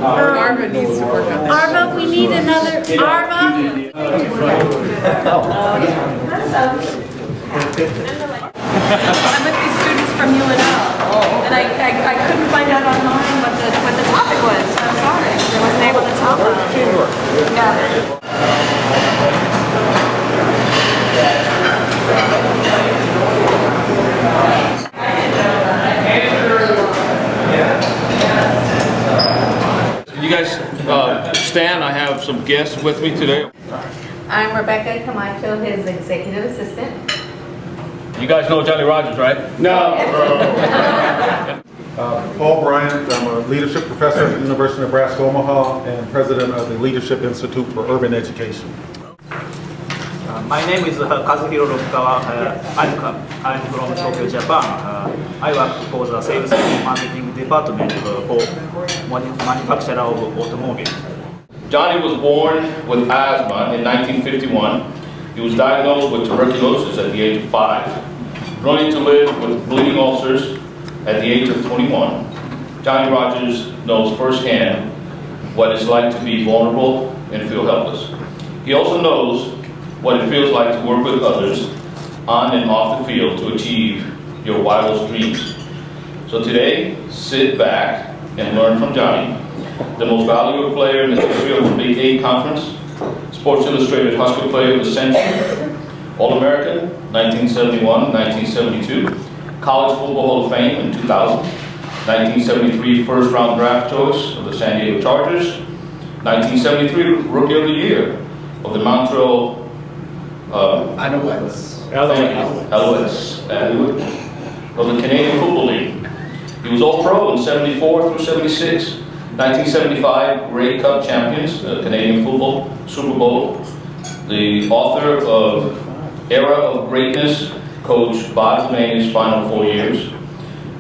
Arva needs to work on that. Arva, we need another. Arva? I'm with these students from UNL, and I couldn't find out online what the topic was. I'm sorry, I wasn't able to tell them. Yeah. You guys stand. I have some guests with me today. I'm Rebecca Camacho, his executive assistant. You guys know Johnny Rodgers, right? No. Paul Bryant, I'm a leadership professor at the University of Nebraska Omaha and president of the Leadership Institute for Urban Education. My name is Kazuhiro Rokukawa. I'm from Tokyo, Japan. I work for the sales and marketing department for manufacturer of automobiles. Johnny was born with asthma in 1951. He was diagnosed with tuberculosis at the age of 5, running to live with bleeding ulcers at the age of 21. Johnny Rodgers knows firsthand what it's like to be vulnerable and feel helpless. He also knows what it feels like to work with others on and off the field to achieve your wildest dreams. So today, sit back and learn from Johnny, the most valuable player in the history of the Big 8 Conference, Sports Illustrated Husker Player of the Century, All-American, 1971, 1972, College Football Hall of Fame in 2000, 1973 first-round draft choice of the San Diego Chargers, 1973 Rookie of the Year of the Montreal Alouettes of the Canadian Football League. He was All-Pro in 74 through 76, 1975 Grey Cup champions, Canadian football, Super Bowl. The author of Era of Greatness, Coach Bob Devaney's final 4 years,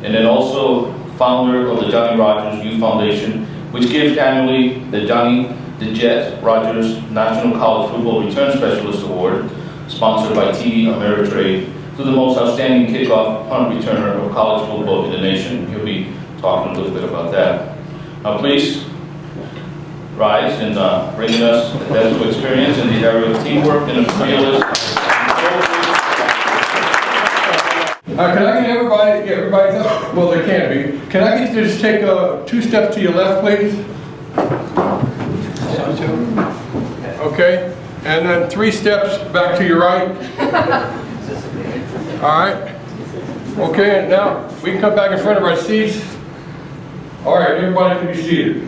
and then also founder of the Johnny Rodgers Youth Foundation, which gives annually the Johnny the Jet Rodgers National College Football Return Specialist Award, sponsored by TD Ameritrade, to the most outstanding kickoff punt returner of college football in the nation. He'll be talking a little bit about that. Now please rise and bringing us a depth of experience in the area of teamwork and a fearless. Can I get everybody's up? Well, there can be. Can I get you to just take 2 steps to your left, please? Okay, and then 3 steps back to your right. All right. Okay, and now we can come back in front of our seats. All right, everybody can be seated.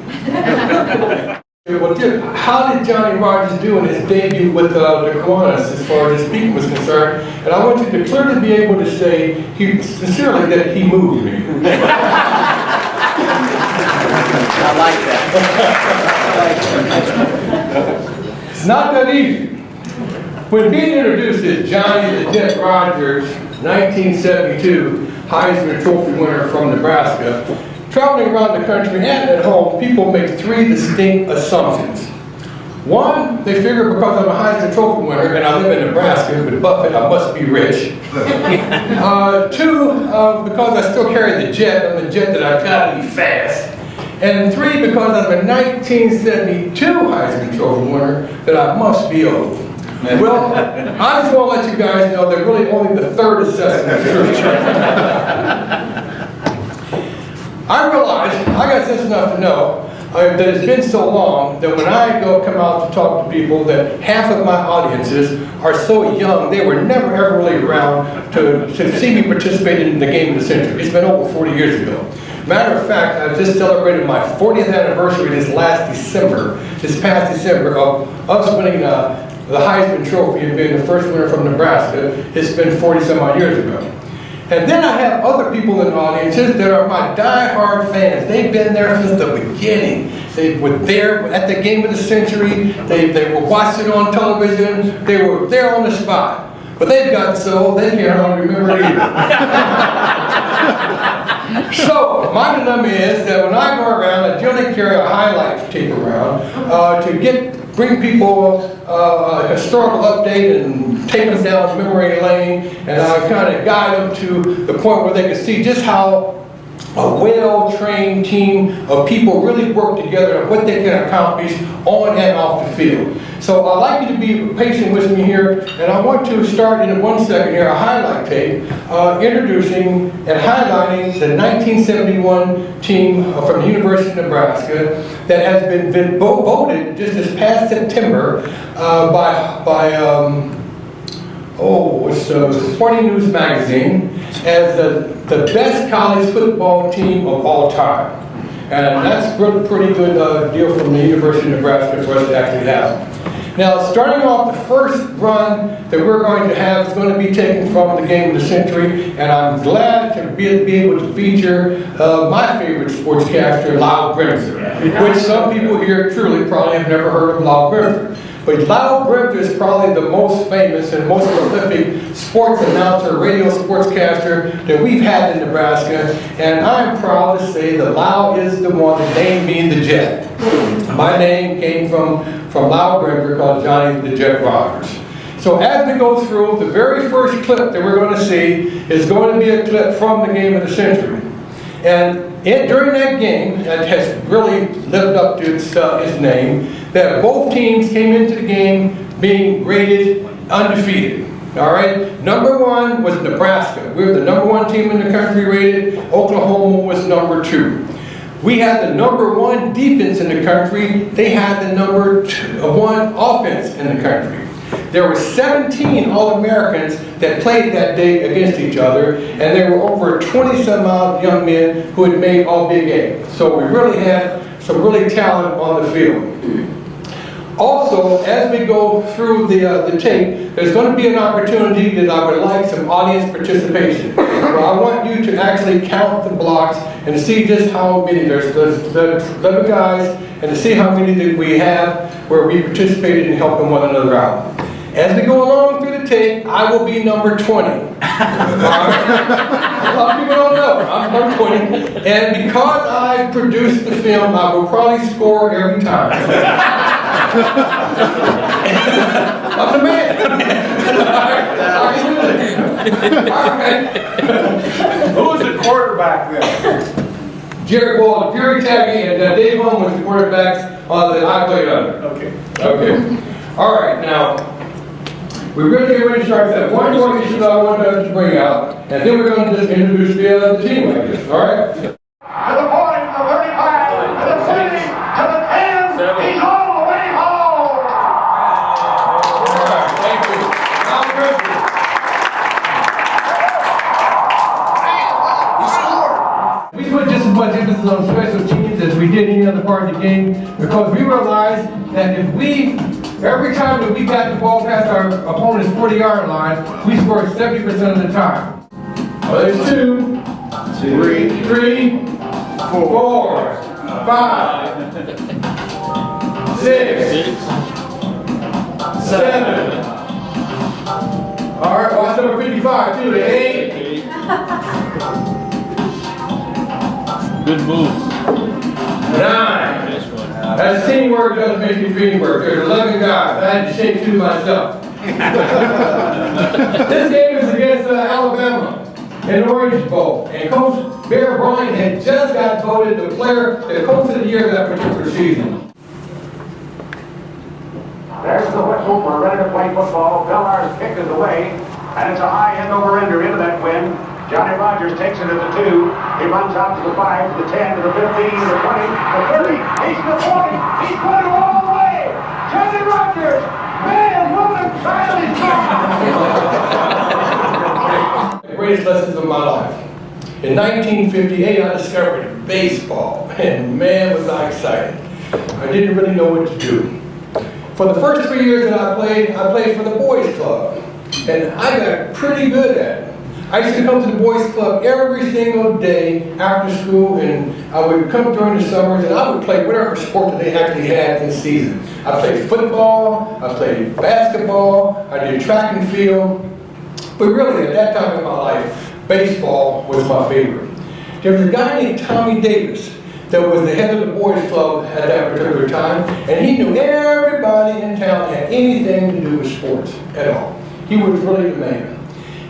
Well, how did Johnny Rodgers do in his debut with the Kiwanis as far as his speaking was concerned? And I want you to clearly be able to say sincerely that he moved me. I like that. It's not that easy. When being introduced as Johnny the Jet Rodgers, 1972 Heisman Trophy winner from Nebraska, traveling around the country and at home, people make 3 distinct assumptions. One, they figure because I'm a Heisman Trophy winner and I live in Nebraska with Buffett, I must be rich. 2, because I still carry the jet, I'm the jet that I've got to be fast. And 3, because I'm a 1972 Heisman Trophy winner, that I must be old. Well, I just want to let you guys know that really only the 3rd assessment is true. I realize, I got sense enough to know that it's been so long that when I come out to talk to people, that half of my audiences are so young, they were never ever really around to see me participate in the game of the century. It's been over 40 years ago. Matter of fact, I just celebrated my 40th anniversary this past December, of us winning the Heisman Trophy and being the first winner from Nebraska. It's been 40 some odd years ago. And then I have other people in the audiences that are my die-hard fans. They've been there since the beginning. They were there at the game of the century. They were watching it on television. They were there on the spot. But they've gotten so old they can't hardly remember it either. So my dilemma is that when I go around, I generally carry a highlight tape around to bring people a historical update and take them down memory lane, and I kind of guide them to the point where they can see just how a well-trained team of people really work together on what they can accomplish on and off the field. So I'd like you to be patient with me here, and I want to start in 1 second here, a highlight tape, introducing and highlighting the 1971 team from the University of Nebraska that has been voted just this past September it's Sporting News Magazine as the best college football team of all time. And that's a pretty good deal from the University of Nebraska for us to actually have. Now, starting off, the first run that we're going to have is going to be taken from the game of the century, and I'm glad to be able to feature my favorite sportscaster, Lyle Grimser, which some people here truly probably have never heard of Lyle Grimser. But Lyle Grimser is probably the most famous and most prolific sports announcer, radio sportscaster that we've had in Nebraska, and I'm proud to say that Lyle is the one that named me the Jet. My name came from Lyle Grimser, called Jonny the Jet Rodgers. So as we go through, the very first clip that we're going to see is going to be a clip from the game of the century. And during that game, that has really lived up to its name, that both teams came into the game being rated undefeated. All right, number one was Nebraska. We were the number one team in the country rated. Oklahoma was number two. We had the number one defense in the country. They had the number one offense in the country. There were 17 All-Americans that played that day against each other, and there were over 20-some-odd young men who had made All-Big A. So we really had some really talent on the field. Also, as we go through the tape, there's going to be an opportunity that I would like some audience participation. Well, I want you to actually count the blocks and see just how many. There's 11 guys, and to see how many that we have where we participated in helping one another out. As we go along through the tape, I will be number 20. A lot of people don't know, I'm number 20. And because I produced the film, I will probably score every time. I'm the man. All right. Who was the quarterback then? Jerry Taggy and Dave Holm was the quarterbacks that I played under. Okay. All right, now, we're going to get ready to start that. One more issue that I wanted to bring out, and then we're going to just introduce the team, I guess. All right? To the 40, to the 35, to the 20, to the 10, he's all the way home! All right, thank you. Now, we put just as much emphasis on special teams as we did any other part of the game, because we realized that every time that we got the ball past our opponent's 40-yard line, we scored 70% of the time. Well, there's 2, 3, 4, 5, 6, 7. All right, watch number 55 too. 8. Good move. 9. That's teamwork doesn't make you dream work. There's 11 guys. I had to shake 2 myself. This game is against Alabama in the Orange Bowl. And Coach Bear Bryant had just got voted the coach of the year that particular season. There's the whistle. We're ready to play football. Bellar's kick is away, and it's a high end-over-ender into that wind. Jonny Rodgers takes it to the 2. He runs out to the 5, to the 10, to the 15, to the 20, the 30. He's to the 40. He's going to go all the way. Jonny Rodgers, man, woman, child, he's gone. The greatest lessons of my life. In 1958, I discovered baseball, and man, was I excited. I didn't really know what to do. For the first 3 years that I played for the boys club, and I got pretty good at it. I used to come to the boys club every single day after school, and I would come during the summers, and I would play whatever sport that they actually had in season. I played football, I played basketball, I did track and field, but really at that time in my life, baseball was my favorite. There was a guy named Tommy Davis that was the head of the boys club at that particular time, and he knew everybody in town had anything to do with sports at all. He was really the man.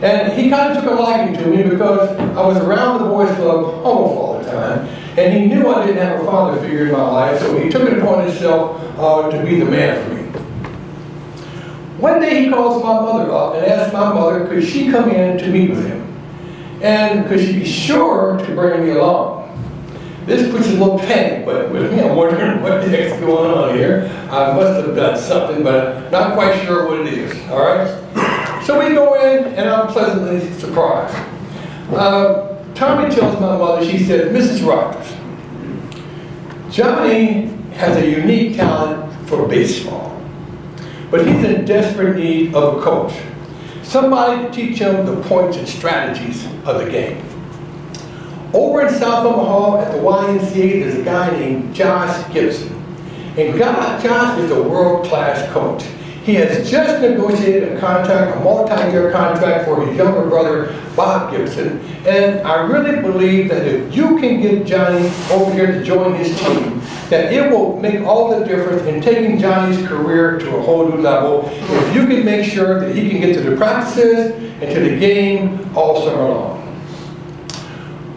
And he kind of took a liking to me because I was around the boys club almost all the time. And he knew I didn't have a father figure in my life, so he took it upon himself to be the man for me. One day he calls my mother up and asks my mother, could she come in to meet with him? And could she be sure to bring me along? This puts a little panic, but with me, I'm wondering what the heck's going on here. I must have done something, but I'm not quite sure what it is, all right? So we go in, and I'm pleasantly surprised. Tommy tells my mother, she said, Mrs. Rodgers, Johnny has a unique talent for baseball, but he's in desperate need of a coach. Somebody to teach him the points and strategies of the game. Over in South Omaha at the YMCA, there's a guy named Josh Gibson. And Josh is a world-class coach. He has just negotiated a contract, a multi-year contract for his younger brother, Bob Gibson. And I really believe that if you can get Johnny over here to join his team, that it will make all the difference in taking Johnny's career to a whole new level if you can make sure that he can get to the practices and to the game all summer long.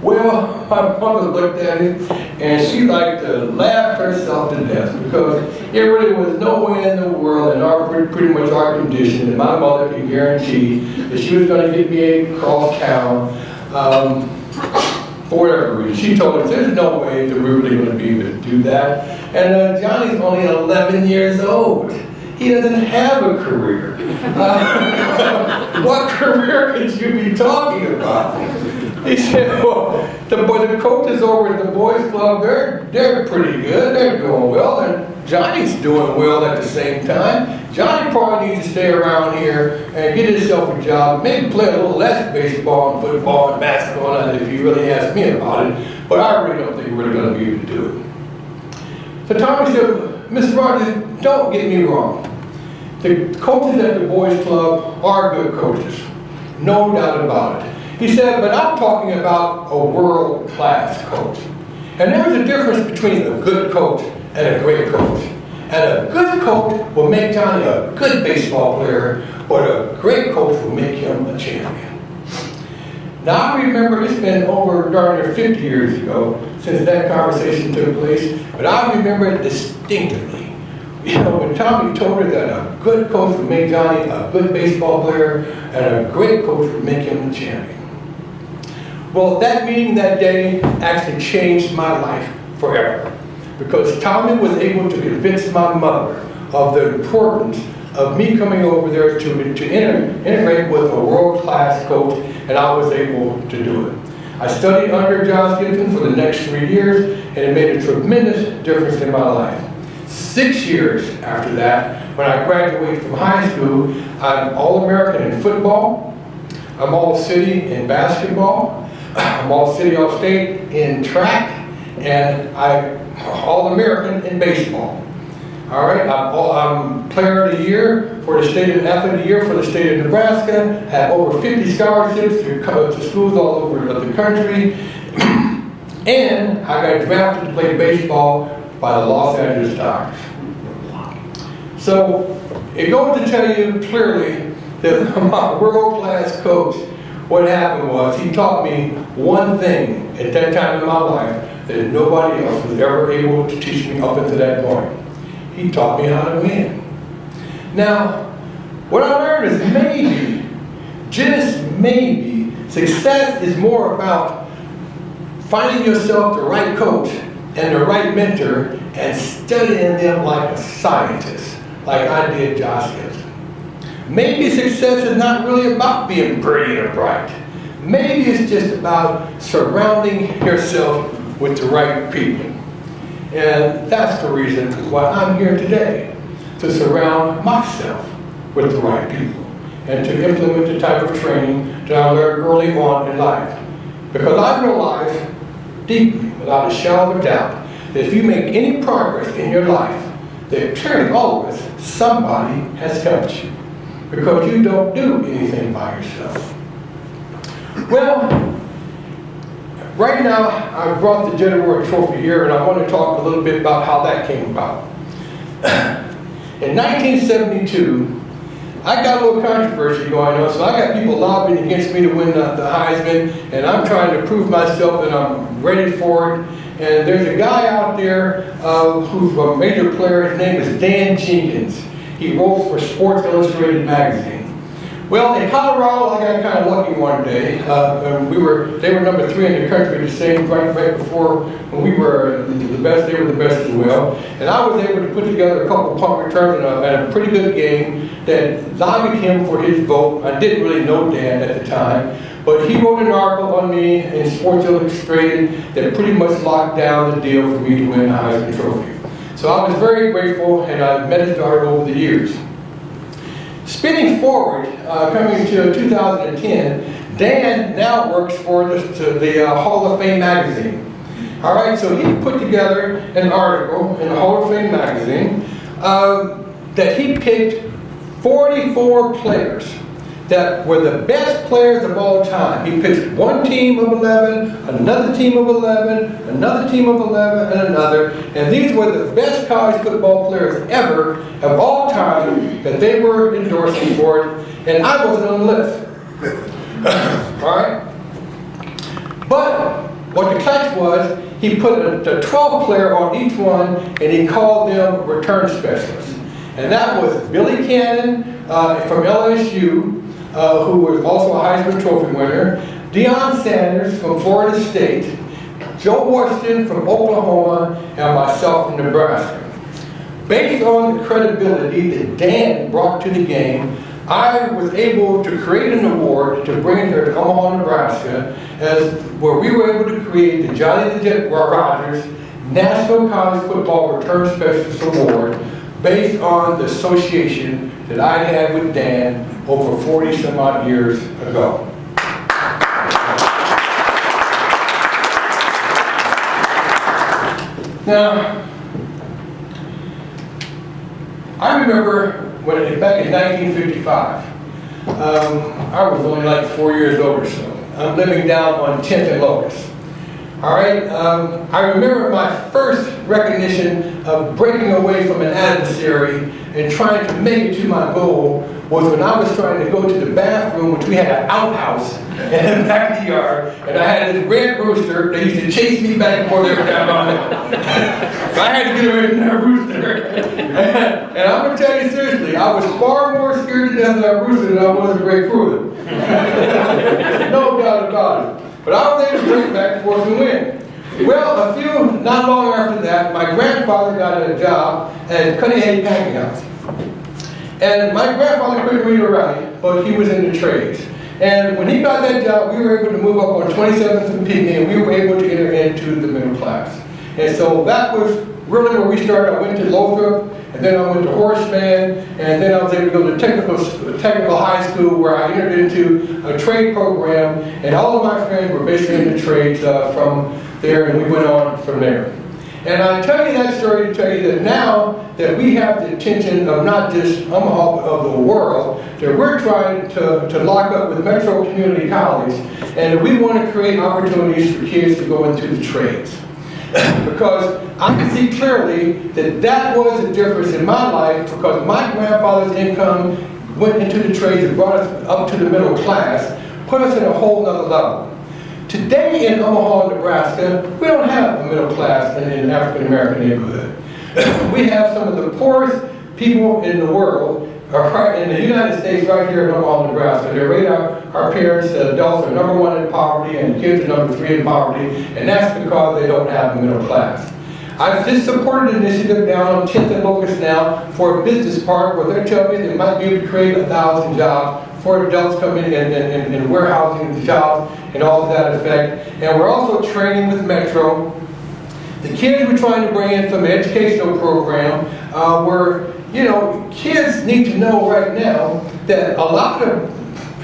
Well, my mother looked at it and she liked to laugh herself to death because it really was no way in the world in pretty much our condition that my mother could guarantee that she was going to get me across town for whatever reason. She told us there's no way that we're really going to be able to do that. And Johnny's only 11 years old. He doesn't have a career. What career could you be talking about? He said, well, the coaches over at the boys club, they're pretty good. They're doing well. And Johnny's doing well at the same time. Johnny probably needs to stay around here and get himself a job. Maybe play a little less baseball and football and basketball if he really asks me about it. But I really don't think we're really going to be able to do it. So Tommy said, Mr. Rodgers, don't get me wrong. The coaches at the boys club are good coaches. No doubt about it. He said, but I'm talking about a world-class coach. And there's a difference between a good coach and a great coach. And a good coach will make Johnny a good baseball player, but a great coach will make him a champion. Now I remember it's been over darn near 50 years ago since that conversation took place, but I remember it distinctively. You know, when Tommy told her that a good coach would make Johnny a good baseball player and a great coach would make him a champion. Well, that meeting that day actually changed my life forever because Tommy was able to convince my mother of the importance of me coming over there to integrate with a world-class coach, and I was able to do it. I studied under Josh Gibson for the next 3 years, and it made a tremendous difference in my life. 6 years after that, when I graduated from high school, I'm All-American in football, I'm All-City in basketball, I'm All-City, All-State in track, and I'm All-American in baseball. All right, I'm Player of the Year for the state of Athlete of the Year for the state of Nebraska. Have over 50 scholarships to schools all over the country, and I got drafted to play baseball by the Los Angeles Dodgers. So it goes to tell you clearly that my world-class coach, what happened was he taught me one thing at that time in my life that nobody else was ever able to teach me up until that point. He taught me how to win. Now, what I learned is maybe, just maybe, success is more about finding yourself the right coach and the right mentor and studying them like a scientist, like I did Josh Gibson. Maybe success is not really about being pretty or bright. Maybe it's just about surrounding yourself with the right people. And that's the reason why I'm here today, to surround myself with the right people and to implement the type of training that I learned early on in life. Because I realized deeply, without a shadow of a doubt, that if you make any progress in your life, that clearly always somebody has helped you. Because you don't do anything by yourself. Well, right now I brought the Jonny Trophy here, and I want to talk a little bit about how that came about. In 1972, I got a little controversy going on, so I got people lobbying against me to win the Heisman, and I'm trying to prove myself that I'm ready for it. And there's a guy out there who's a major player. His name is Dan Jenkins. He wrote for Sports Illustrated magazine. Well, in Colorado, I got kind of lucky one day. They were number 3 in the country, the same right before when we were the best. They were the best as well. And I was able to put together a couple punt returns and a pretty good game that lobbied him for his vote. I didn't really know Dan at the time, but he wrote an article on me in Sports Illustrated that pretty much locked down the deal for me to win the Heisman Trophy. So I was very grateful, and I've met his daughter over the years. Spinning forward, coming to 2010, Dan now works for the Hall of Fame magazine. All right, so he put together an article in the Hall of Fame magazine that he picked 44 players that were the best players of all time. He picked one team of 11, another team of 11, another team of 11, and another. And these were the best college football players ever of all time that they were endorsing for it. And I wasn't on the list. All right? But what the catch was, he put a 12th player on each one, and he called them return specialists. And that was Billy Cannon from LSU, who was also a Heisman Trophy winner, Deion Sanders from Florida State, Joe Washington from Oklahoma, and myself from Nebraska. Based on the credibility that Dan brought to the game, I was able to create an award to bring here to Omaha, Nebraska, where we were able to create the Jonny the Jet Rodgers National College Football Return Specialist Award based on the association that I had with Dan over 40 some odd years ago. Now, I remember when back in 1955, I was only like 4 years old or so. I'm living down on 10th and Locust. All right, I remember my first recognition of breaking away from an adversary and trying to make it to my goal was when I was trying to go to the bathroom, which we had an outhouse in the back of the yard, and I had this red rooster that used to chase me back and forth every time I went. So I had to get away from that rooster. And I'm going to tell you seriously, I was far more scared to death of that rooster than I was of Ray Pruitt. No doubt about it. But I was able to break back and forth and win. Well, not long after that, my grandfather got a job at Cunningham Packing House. And my grandfather couldn't read or write, but he was in the trades. And when he got that job, we were able to move up on 27th and Pinckney, and we were able to enter into the middle class. And so that was really where we started. I went to Lothrop, and then I went to Horseman, and then I was able to go to technical high school where I entered into a trade program, and all of my friends were basically in the trades from there, and we went on from there. And I tell you that story to tell you that now that we have the attention of not just Omaha, but of the world, that we're trying to lock up with Metro Community College, and we want to create opportunities for kids to go into the trades. Because I can see clearly that was a difference in my life, because my grandfather's income went into the trades and brought us up to the middle class, put us in a whole other level. Today in Omaha, Nebraska, we don't have a middle class in an African American neighborhood. We have some of the poorest people in the world, in the United States, right here in Omaha, Nebraska. They rate our parents, the adults, are #1 in poverty, and the kids are #3 in poverty, and that's because they don't have a middle class. I've just supported an initiative down on 10th and Locust now for a business park where they're telling me they might be able to create 1,000 jobs for adults coming in and warehousing jobs and all to that effect. And we're also training with Metro. The kids we're trying to bring in from an educational program where, kids need to know right now that a lot of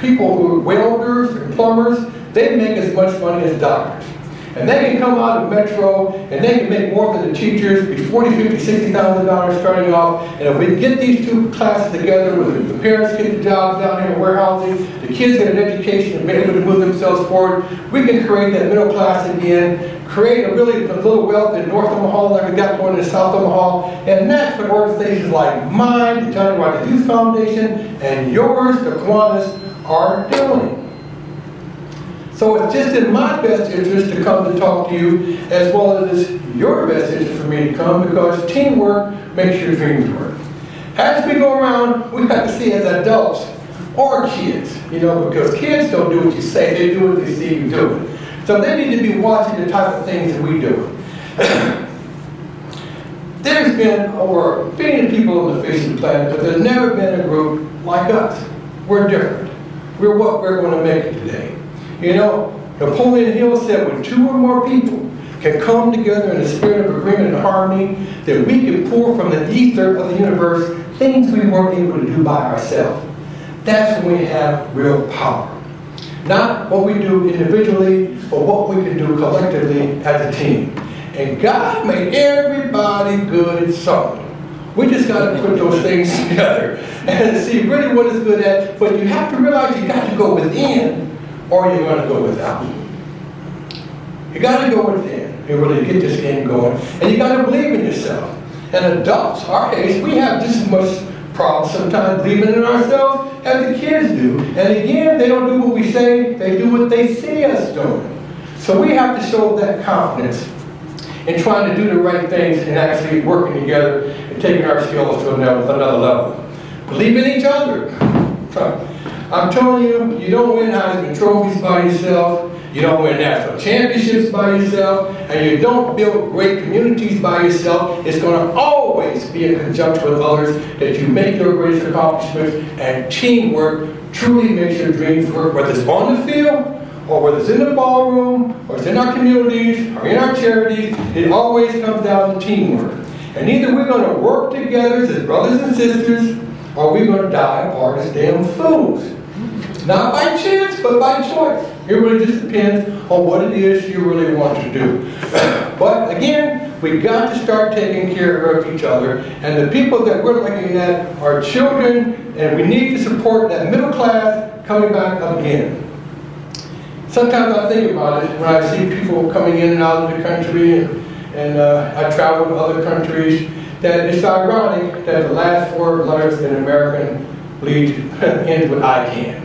people who are welders and plumbers, they make as much money as doctors. And they can come out of Metro and they can make more than the teachers, be $40,000, $50,000, $60,000 starting off. And if we can get these two classes together, where the parents get the jobs down here in warehousing, the kids get an education and be able to move themselves forward, we can create that middle class again, create a little wealth in North Omaha like we got going in South Omaha. And that's what organizations like mine, the Johnny Rodgers Youth Foundation, and yours, the Kiwanis, are doing. So it's just in my best interest to come to talk to you, as well as it's your best interest for me to come, because teamwork makes your dreams work. As we go around, we have to see as adults or kids, because kids don't do what you say, they do what they see you doing. So they need to be watching the type of things that we do. There's been over 1 billion people on the face of the planet, but there's never been a group like us. We're different. We're what we're going to make it today. Napoleon Hill said when 2 or more people can come together in a spirit of agreement and harmony, that we can pour from the ether of the universe things we weren't able to do by ourselves. That's when we have real power. Not what we do individually, but what we can do collectively as a team. And God made everybody good at something. We just got to put those things together and see really what it's good at. But you have to realize you got to go within, or you're going to go without. You got to go within and really get this game going. And you got to believe in yourself. And adults, our age, we have just as much problem sometimes believing in ourselves as the kids do. And again, they don't do what we say, they do what they see us doing. So we have to show that confidence in trying to do the right things and actually working together and taking our skills to another level. Believe in each other. I'm telling you, you don't win Heisman trophies by yourself, you don't win national championships by yourself, and you don't build great communities by yourself. It's going to always be in conjunction with others that you make your greatest accomplishments, and teamwork truly makes your dreams work, whether it's on the field, or whether it's in the ballroom, or it's in our communities, or in our charities. It always comes down to teamwork. And either we're going to work together as brothers and sisters, or we're going to die apart as damn fools. Not by chance, but by choice. It really just depends on what it is you really want to do. But again, we've got to start taking care of each other. And the people that we're looking at are children, and we need to support that middle class coming back again. Sometimes I think about it when I see people coming in and out of the country, and I travel to other countries, that it's ironic that the last 4 letters in American ends with I can.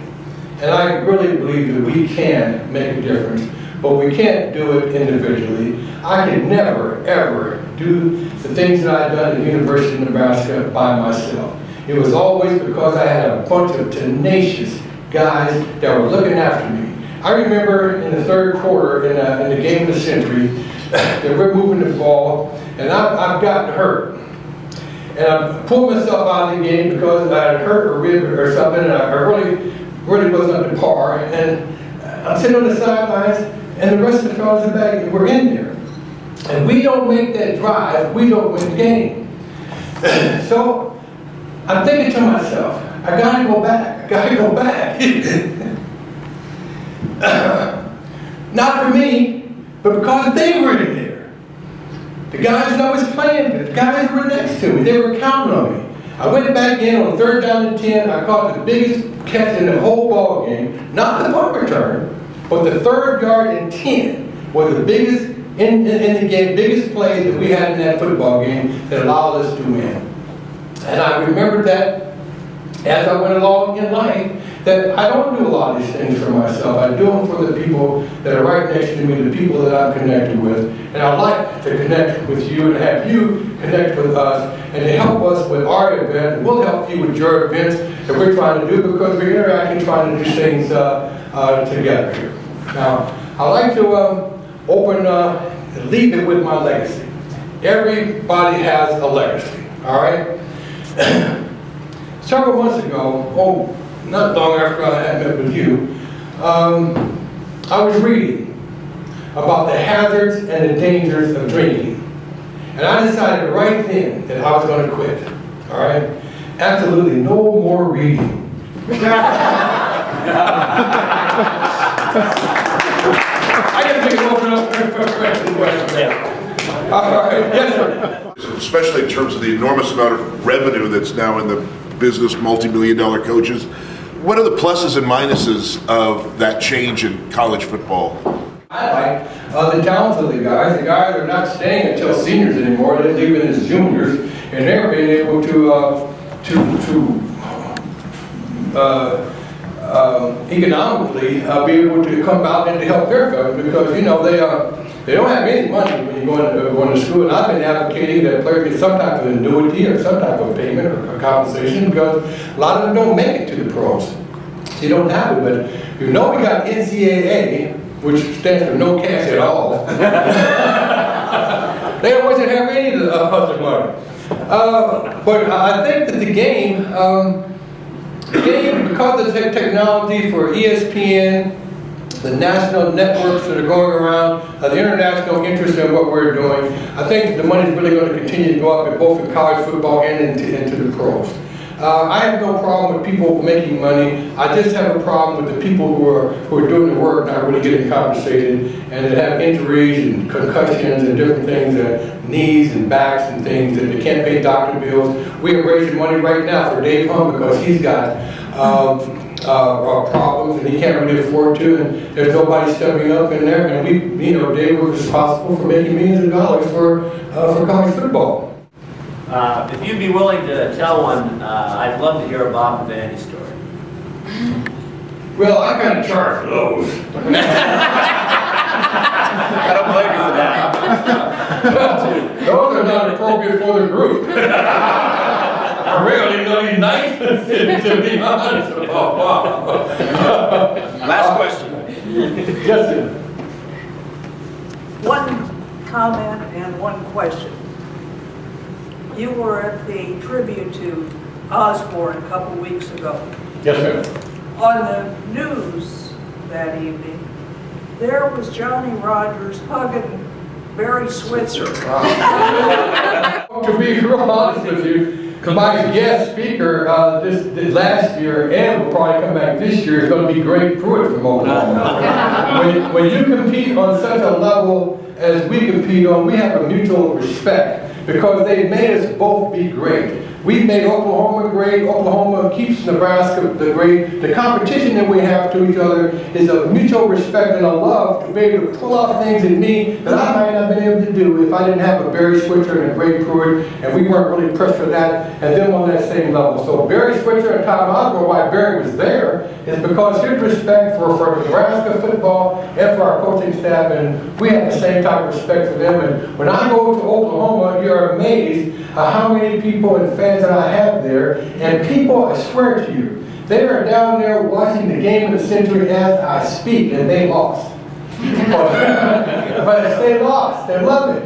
And I really believe that we can make a difference, but we can't do it individually. I could never, ever do the things that I've done at the University of Nebraska by myself. It was always because I had a bunch of tenacious guys that were looking after me. I remember in the 3rd quarter, in the game of the century, that we're moving the ball, and I've gotten hurt. And I pulled myself out of the game because I had hurt a rib or something, and I really wasn't up to par. And I'm sitting on the sidelines, and the rest of the fellas in the back were in there. And we don't make that drive, we don't win the game. So I'm thinking to myself, I gotta go back, I gotta go back. Not for me, but because they were in there. The guys that I was playing with, the guys who were next to me, they were counting on me. I went back in on 3rd down and 10, I caught the biggest catch in the whole ball game, not the punt return, but the 3rd yard and 10 was the biggest in the game, biggest play that we had in that football game that allowed us to win. And I remembered that as I went along in life, that I don't do a lot of these things for myself. I do them for the people that are right next to me, the people that I'm connected with. And I'd like to connect with you and have you connect with us and to help us with our event. And we'll help you with your events that we're trying to do, because we're interacting, trying to do things together here. Now, I'd like to leave it with my legacy. Everybody has a legacy, all right? Several months ago, not long after I had met with you, I was reading about the hazards and the dangers of drinking. And I decided right then that I was going to quit, all right? Absolutely no more reading. I just make it open up for questions. All right, yes, sir. Especially in terms of the enormous amount of revenue that's now in the business, multi-million-dollar coaches. What are the pluses and minuses of that change in college football? highlight the talents of the guys. The guys are not staying until seniors anymore. They're leaving as juniors, and they're being able to economically be able to come out and to help their family because you know they don't have any money when you're going to school. And I've been advocating that players get some type of annuity or some type of payment or compensation because a lot of them don't make it to the pros. So you don't have it, but you know we got NCAA, which stands for no cash at all. They don't want to have any of the other money. But I think that the game, because of the technology for ESPN, the national networks that are going around, the international interest in what we're doing, I think the money is really going to continue to go up in both in college football and into the pros. I have no problem with people making money. I just have a problem with the people who are doing the work not really getting compensated and that have injuries and concussions and different things, knees and backs and things that they can't pay doctor bills. We are raising money right now for Dave Humm because he's got problems and he can't really afford to, and there's nobody stepping up in there. And we, you know, Dave was responsible for making millions of dollars for college football. If you'd be willing to tell one, I'd love to hear a Bob and Vanny story. Well, I kind of charge for those. I don't blame you for that. Those are not appropriate for the group. I really know you nice to be honest. Last question. Yes, sir. One comment and one question. You were at the tribute to Osborne a couple weeks ago. Yes, ma'am. On the news that evening, there was Johnny Rodgers hugging Barry Switzer. To be real honest with you, my guest speaker this last year and will probably come back this year is going to be Greg Pruitt from Oklahoma. when you compete on such a level as we compete on, we have a mutual respect because they made us both be great. We've made Oklahoma great. Oklahoma keeps Nebraska the great. The competition that we have to each other is a mutual respect and a love to be able to pull out things in me that I might not have been able to do if I didn't have a Barry Switzer and a Greg Pruitt, and we weren't really pressed for that and them on that same level. So Barry Switzer and Tom Osborne, why Barry was there, is because his respect for Nebraska football and for our coaching staff, and we have the same type of respect for them. And when I go to Oklahoma, you're amazed at how many people and fans that I have there, and people, I swear to you, they are down there watching the game of the century as I speak, and they lost. But they lost, they love it.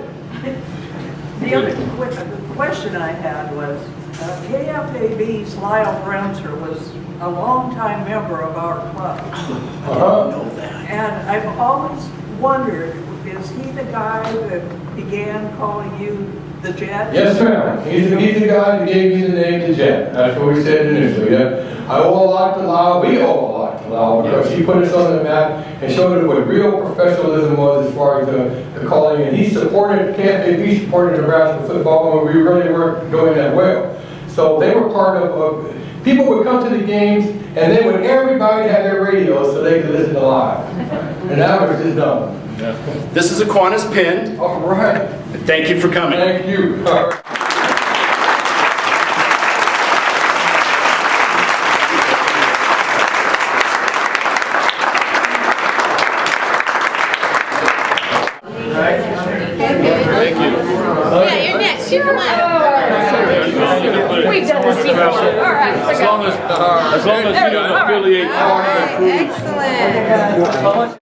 The other question I had was, KFAB's Lyle Bremser was a longtime member of our club. And I've always wondered, is he the guy that began calling you the Jet? Yes, ma'am. He's the guy that gave me the name the Jet. That's what we said initially. Yeah. I owe a lot to Lyle. We owe a lot to Lyle because he put us on the map and showed us what real professionalism was as far as the calling. And he supported, KFAB supported Nebraska football when we really weren't doing that well. So they were part of people would come to the games and they would everybody have their radios so they could listen to live. And that was just dumb. This is Aquinas pinned. All right. Thank you for coming. Thank you. All right. Thank you. Yeah, you're next. You come on. We've done this before. All right. As long as you don't affiliate. All right. Excellent.